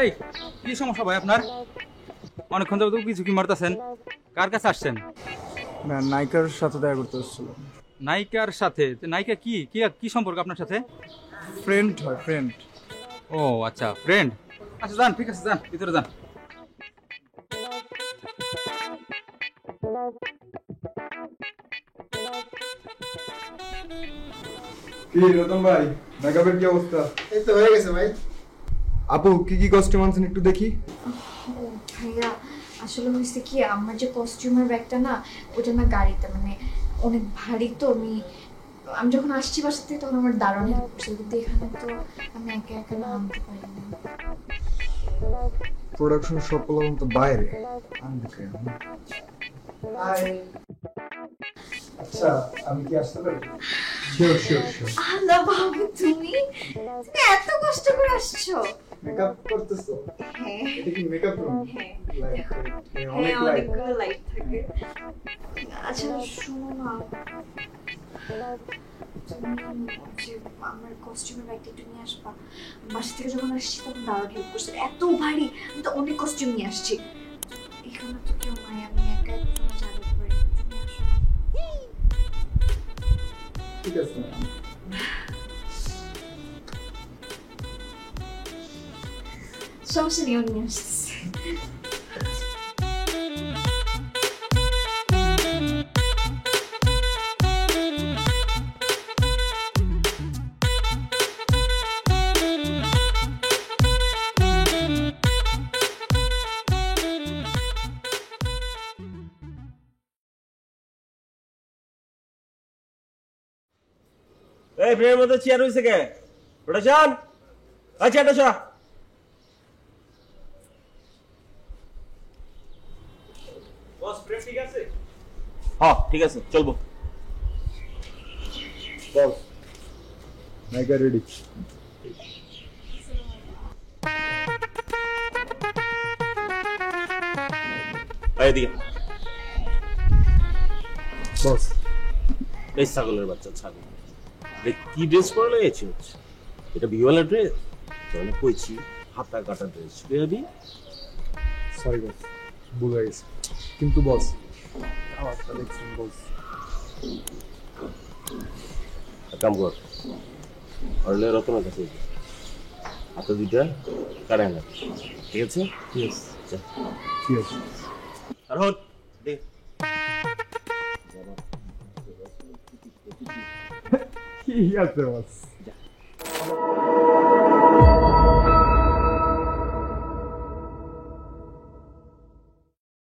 এই কি সমস্যা ভাই আপনার? অনেকক্ষণ যাবত কিছু কি মারতেছেন? কার কাছে আসছেন? না, নায়িকার সাথে দেখা করতে আসছিলাম। নায়িকার সাথে? নায়িকা কি কি কি সম্পর্ক আপনার সাথে? ফ্রেন্ড হয়, ফ্রেন্ড। ও আচ্ছা, ফ্রেন্ড। আচ্ছা যান, ঠিক আছে, যান ভিতরে যান। কি রতন ভাই, মেকআপের কি অবস্থা? এই তো হয়ে গেছে ভাই। আপু কি কি কস্টিউম আনছেন একটু দেখি। ভাইয়া আসলে হয়েছে কি, আমার যে কস্টিউমের ব্যাগটা না, ওটা না গাড়িতে মানে অনেক ভারী, তো আমি যখন আসছি বাসা থেকে তখন আমার দারুণ হেল্প করছে, কিন্তু এখানে তো আমি একা একা না আনতে পারি না। প্রোডাকশন সব প্রবলেম তো বাইরে আনবে কেন? আচ্ছা, আমি কি আসতে পারি? Sure sure sure. আল্লাহ বাবু, তুমি এত কষ্ট করে আসছো? মেকআপ করতেছো? হ্যাঁ এটা কি মেকআপ রুম? হ্যাঁ লাইট হ্যাঁ, অনেক লাইট। অনেকগুলো লাইট থাকে। আচ্ছা শোনো না, তুমি যে আমার কস্টিউমের ব্যাগটা একটু নিয়ে আসবা। বাসা থেকে যখন আসছি তখন দারুণ হেল্প করছে, এত ভারী, আমি তো অনেক কস্টিউম নিয়ে আসছি। এখানে তো কেউ নাই, আমি একা একজন জানতে পারি। তুমি আসো না। ঠিক আছে। সমস্যা নেই, নিয়ে আসছি। এই ফ্রেমের মধ্যে চেয়ার হইছে কে? প্রোডাকশন, আচ্ছা এটা সরা। বস ফ্রেম ঠিক আছে? হ্যাঁ ঠিক আছে, চলবো। বস, নায়িকা রেডি। এইদিকে বস, এই ছাগলের বাচ্চা ছাগল, কি ড্রেস পরে লেগেছে? এটা বিওয়ালা ড্রেস? মানে কইছি হাতা কাটা ড্রেস বেবি। সরি বস, ভুল হয়ে গেছে। কিন্তু বস, আমারটা দেখছেন বস। কাম কর, অরলে রতনের কাছে হাতে দুইটা কারে না, ঠিক আছে? ইয়েস আচ্ছা ইয়েস। আর হন দে। কি আছে বস?